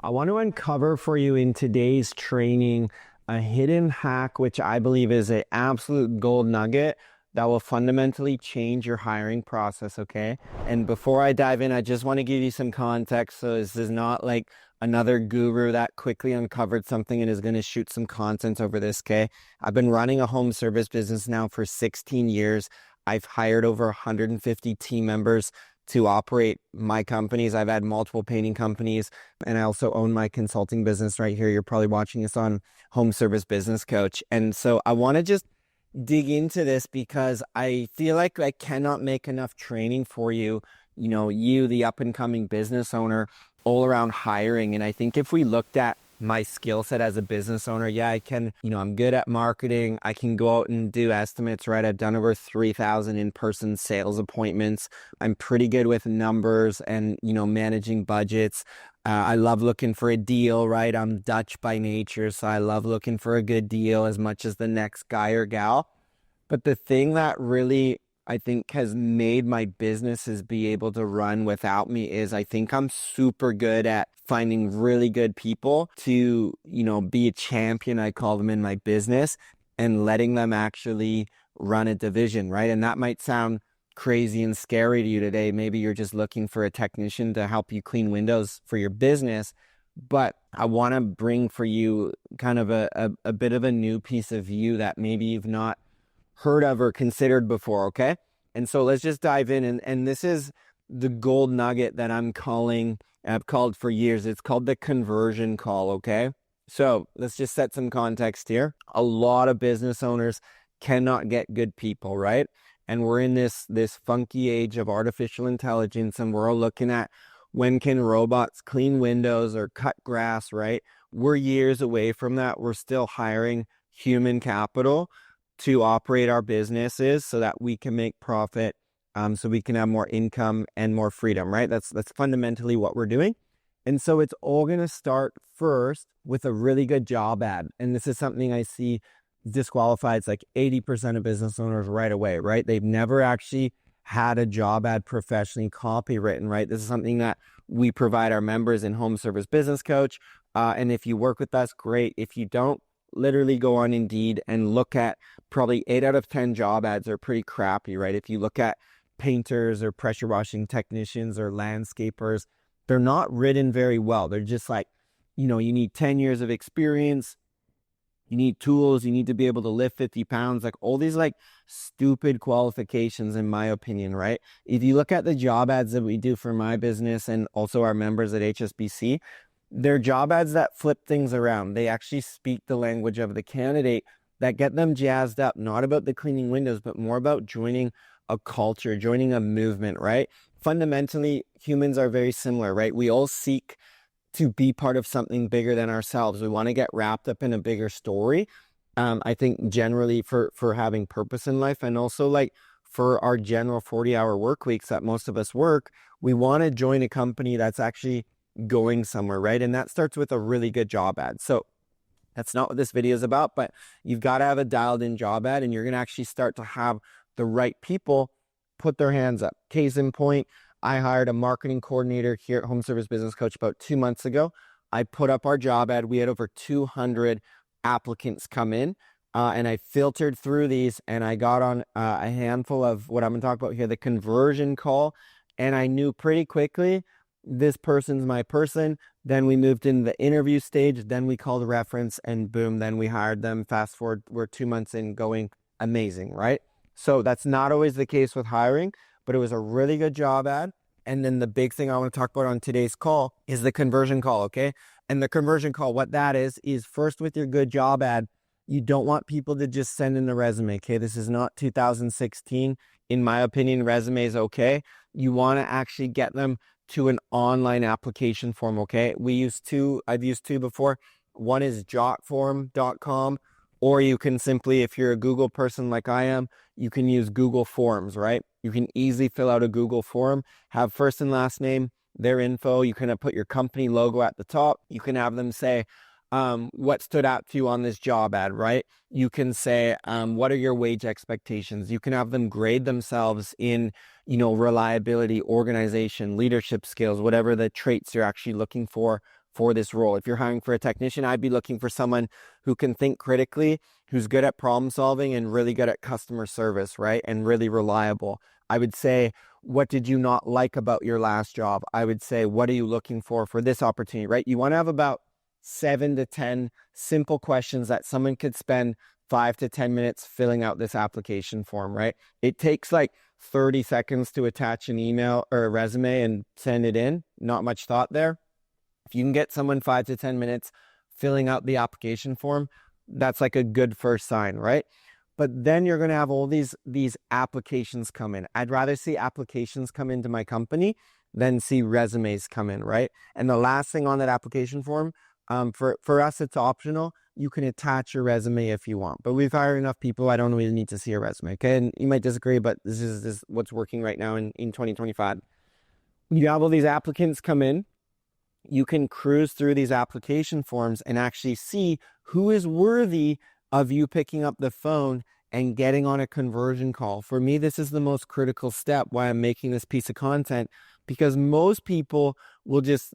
I want to uncover for you in today's training a hidden hack, which I believe is an absolute gold nugget that will fundamentally change your hiring process, okay? And before I dive in, I just want to give you some context. So this is not like another guru that quickly uncovered something and is going to shoot some content over this, okay? I've been running a home service business now for 16 years. I've hired over 150 team members to operate my companies. I've had multiple painting companies, and I also own my consulting business right here. You're probably watching this on Home Service Business Coach. And so I want to just dig into this because I feel like I cannot make enough training for you, you, the up and coming business owner, all around hiring. And I think if we looked at my skill set as a business owner, yeah, I can, I'm good at marketing. I can go out and do estimates, right? I've done over 3,000 in-person sales appointments. I'm pretty good with numbers and, managing budgets. I love looking for a deal, right? I'm Dutch by nature, so I love looking for a good deal as much as the next guy or gal. But the thing that really I think has made my businesses be able to run without me is I think I'm super good at finding really good people to, be a champion, I call them, in my business, and letting them actually run a division, right? And that might sound crazy and scary to you today. Maybe you're just looking for a technician to help you clean windows for your business. But I want to bring for you kind of a bit of a new piece of view that maybe you've not heard of or considered before, okay? And so let's just dive in. And this is the gold nugget that I've called for years. It's called the conversion call, okay? So let's just set some context here. A lot of business owners cannot get good people, right? And we're in this funky age of artificial intelligence, and we're all looking at when can robots clean windows or cut grass, right? We're years away from that. We're still hiring human capital to operate our businesses so that we can make profit, so we can have more income and more freedom, right? That's fundamentally what we're doing. And so it's all going to start first with a really good job ad. And this is something I see disqualified. It's like 80% of business owners right away, right? They've never actually had a job ad professionally copywritten, right? This is something that we provide our members in Home Service Business Coach. And if you work with us, great. If you don't, literally go on Indeed and look at probably 8 out of 10 job ads are pretty crappy, right? If you look at painters or pressure washing technicians or landscapers, they're not written very well. They're just like, you need 10 years of experience. You need tools. You need to be able to lift 50 pounds, like all these like stupid qualifications, in my opinion, right? If you look at the job ads that we do for my business and also our members at HSBC, they're job ads that flip things around. They actually speak the language of the candidate that get them jazzed up, not about the cleaning windows, but more about joining a culture, joining a movement, right? Fundamentally, humans are very similar, right? We all seek to be part of something bigger than ourselves. We want to get wrapped up in a bigger story. I think generally for having purpose in life, and also like for our general 40-hour work weeks that most of us work, we want to join a company that's actually going somewhere, right? And that starts with a really good job ad. So that's not what this video is about, but you've got to have a dialed in job ad, and you're going to actually start to have the right people put their hands up. Case in point, I hired a marketing coordinator here at Home Service Business Coach about 2 months ago. I put up our job ad. We had over 200 applicants come in, and I filtered through these, and I got on a handful of what I'm going to talk about here, the conversion call. And I knew pretty quickly, this person's my person. Then we moved into the interview stage. Then we called a reference, and boom, then we hired them. Fast forward, we're 2 months in, going amazing, right? So that's not always the case with hiring, but it was a really good job ad. And then the big thing I want to talk about on today's call is the conversion call, okay? And the conversion call, what that is first with your good job ad, you don't want people to just send in the resume, okay? This is not 2016. In my opinion, resume is okay. You want to actually get them to an online application form, okay? I've used two before. One is jotform.com, or you can simply, if you're a Google person like I am, you can use Google Forms, right? You can easily fill out a Google form, have first and last name, their info. You can put your company logo at the top. You can have them say, what stood out to you on this job ad, right? You can say, what are your wage expectations? You can have them grade themselves in, reliability, organization, leadership skills, whatever the traits you're actually looking for for this role. If you're hiring for a technician, I'd be looking for someone who can think critically, who's good at problem solving and really good at customer service, right? And really reliable. I would say, what did you not like about your last job? I would say, what are you looking for this opportunity, right? You want to have about 7 to 10 simple questions that someone could spend 5 to 10 minutes filling out this application form, right? It takes like 30 seconds to attach an email or a resume and send it in. Not much thought there. If you can get someone 5 to 10 minutes filling out the application form, that's like a good first sign, right? But then you're going to have all these applications come in. I'd rather see applications come into my company than see resumes come in, right? And the last thing on that application form, for us, it's optional. You can attach your resume if you want, but we've hired enough people. I don't really need to see a resume. Okay. And you might disagree, but this is what's working right now in 2025. You have all these applicants come in. You can cruise through these application forms and actually see who is worthy of you picking up the phone and getting on a conversion call. For me, this is the most critical step why I'm making this piece of content, because most people will just,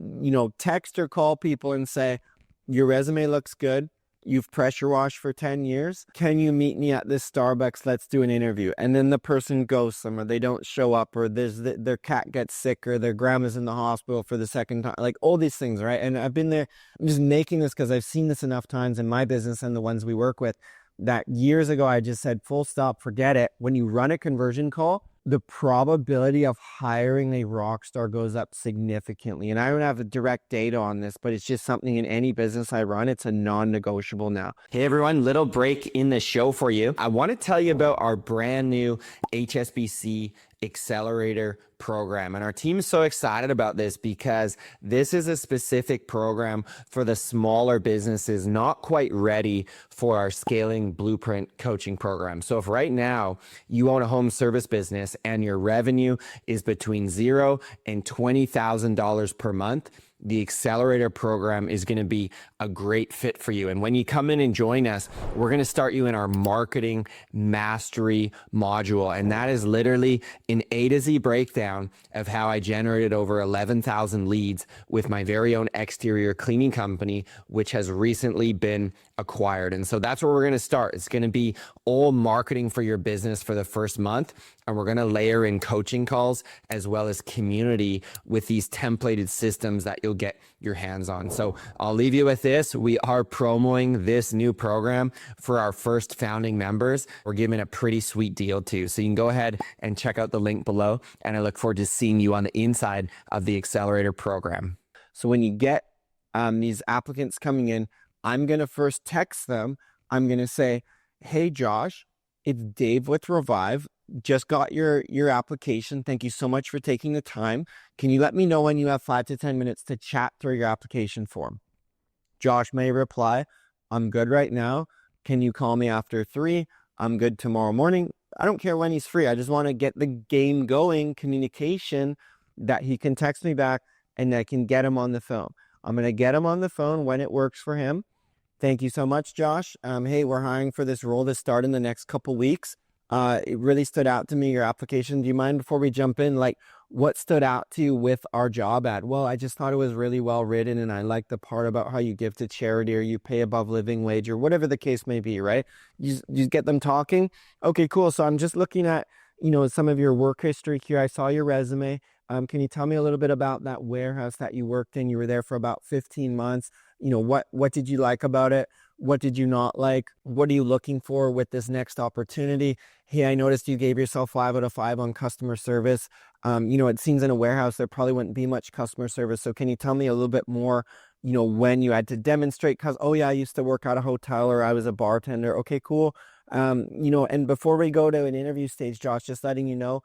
text or call people and say, your resume looks good. You've pressure washed for 10 years. Can you meet me at this Starbucks? Let's do an interview. And then the person ghosts them, or they don't show up, or their cat gets sick, or their grandma's in the hospital for the second time, like all these things, right? And I've been there. I'm just making this because I've seen this enough times in my business and the ones we work with, that years ago, I just said, full stop, forget it. When you run a conversion call, the probability of hiring a rock star goes up significantly. And I don't have the direct data on this, but it's just something in any business I run, it's a non-negotiable now. Hey everyone, little break in the show for you. I want to tell you about our brand new HSBC Accelerator program. And our team is so excited about this because this is a specific program for the smaller businesses not quite ready for our scaling blueprint coaching program. So if right now you own a home service business and your revenue is between $0 and $20,000 per month, the Accelerator program is going to be a great fit for you. And when you come in and join us, we're going to start you in our marketing mastery module. And that is literally an A to Z breakdown of how I generated over 11,000 leads with my very own exterior cleaning company, which has recently been acquired. And so that's where we're going to start. It's going to be all marketing for your business for the first month. And we're going to layer in coaching calls as well as community with these templated systems that you'll get your hands on. So I'll leave you with this. We are promoting this new program for our first founding members. We're giving a pretty sweet deal too. So you can go ahead and check out the link below. And I look forward to seeing you on the inside of the Accelerator program. So when you get these applicants coming in, I'm going to first text them. I'm going to say, hey, Josh, it's Dave with Revive. Just got your application. Thank you so much for taking the time. Can you let me know when you have 5 to 10 minutes to chat through your application form? Josh may reply, I'm good right now. Can you call me after 3? I'm good tomorrow morning. I don't care when he's free. I just want to get the game going, communication, that he can text me back and I can get him on the phone. I'm going to get him on the phone when it works for him. Thank you so much, Josh. Hey, we're hiring for this role to start in the next couple weeks. It really stood out to me, your application. Do you mind, before we jump in, like what stood out to you with our job ad? Well, I just thought it was really well written, and I like the part about how you give to charity or you pay above living wage or whatever the case may be, right? You get them talking. Okay, cool. So I'm just looking at, some of your work history here. I saw your resume. Can you tell me a little bit about that warehouse that you worked in? You were there for about 15 months. What did you like about it? What did you not like? What are you looking for with this next opportunity? Hey, I noticed you gave yourself 5 out of 5 on customer service. It seems in a warehouse there probably wouldn't be much customer service. So can you tell me a little bit more, when you had to demonstrate? Because, oh yeah, I used to work at a hotel or I was a bartender. Okay, cool. And before we go to an interview stage, Josh, just letting you know,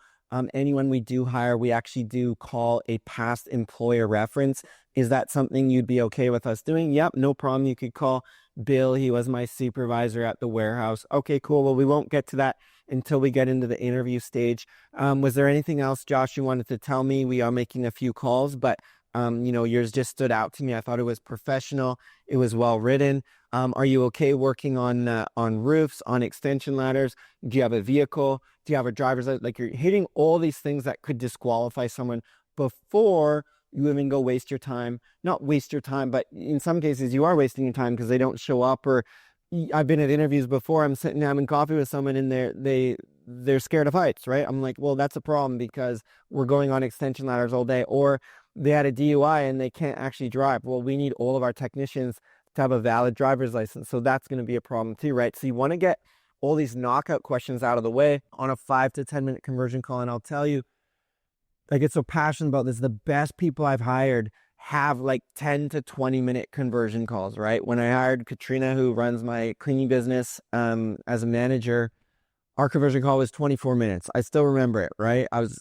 anyone we do hire, we actually do call a past employer reference. Is that something you'd be okay with us doing? Yep, no problem. You could call Bill. He was my supervisor at the warehouse. Okay, cool. Well, we won't get to that until we get into the interview stage. Was there anything else, Josh, you wanted to tell me? We are making a few calls, but yours just stood out to me. I thought it was professional. It was well written. Are you okay working on roofs, on extension ladders? Do you have a vehicle? Do you have a driver's license? Like, you're hitting all these things that could disqualify someone before you even go waste your time, not waste your time, but in some cases you are wasting your time because they don't show up. Or I've been at interviews before, I'm sitting having coffee with someone and they're scared of heights, right? I'm like, well, that's a problem because we're going on extension ladders all day. Or they had a DUI and they can't actually drive. Well, we need all of our technicians to have a valid driver's license. So that's going to be a problem too, right? So you want to get all these knockout questions out of the way on a 5 to 10 minute conversion call. And I'll tell you, I get so passionate about this. The best people I've hired have like 10 to 20 minute conversion calls, right? When I hired Katrina, who runs my cleaning business, as a manager, our conversion call was 24 minutes. I still remember it, right? I was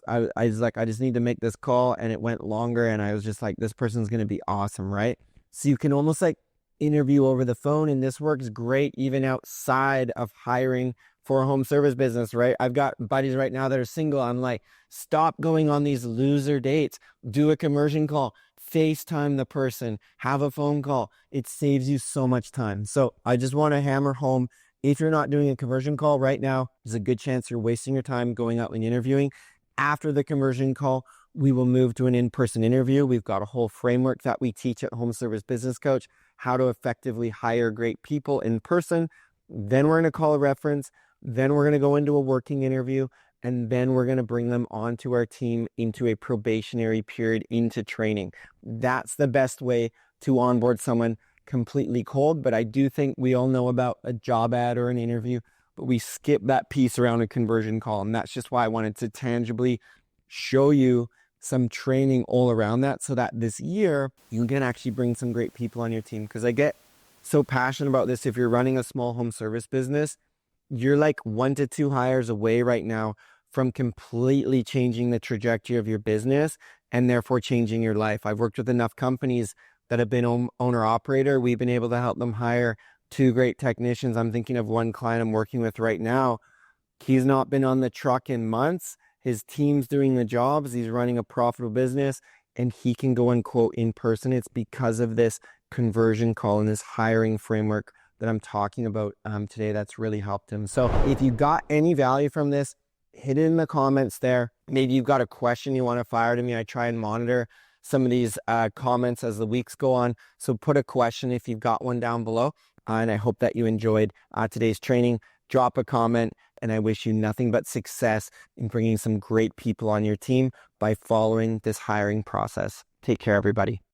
like, I just need to make this call, and it went longer. And I was just like, this person's going to be awesome, right? So you can almost like interview over the phone, and this works great even outside of hiring for a home service business, right? I've got buddies right now that are single. I'm like, stop going on these loser dates. Do a conversion call, FaceTime the person, have a phone call. It saves you so much time. So I just want to hammer home, if you're not doing a conversion call right now, there's a good chance you're wasting your time going out and interviewing. After the conversion call, we will move to an in-person interview. We've got a whole framework that we teach at Home Service Business Coach, how to effectively hire great people in person. Then we're going to call a reference. Then we're going to go into a working interview. And then we're going to bring them onto our team into a probationary period, into training. That's the best way to onboard someone completely cold. But I do think we all know about a job ad or an interview, but we skip that piece around a conversion call. And that's just why I wanted to tangibly show you some training all around that, so that this year you can actually bring some great people on your team. Because I get so passionate about this. If you're running a small home service business, you're like 1 to 2 hires away right now from completely changing the trajectory of your business and therefore changing your life. I've worked with enough companies that have been owner operator. We've been able to help them hire 2 great technicians. I'm thinking of one client I'm working with right now. He's not been on the truck in months. His team's doing the jobs. He's running a profitable business, and he can go and quote in person. It's because of this conversion call and this hiring framework that I'm talking about today that's really helped him. So if you got any value from this, hit it in the comments there. Maybe you've got a question you want to fire to me. I try and monitor some of these comments as the weeks go on. So put a question if you've got one down below. And I hope that you enjoyed today's training. Drop a comment, and I wish you nothing but success in bringing some great people on your team by following this hiring process. Take care, everybody.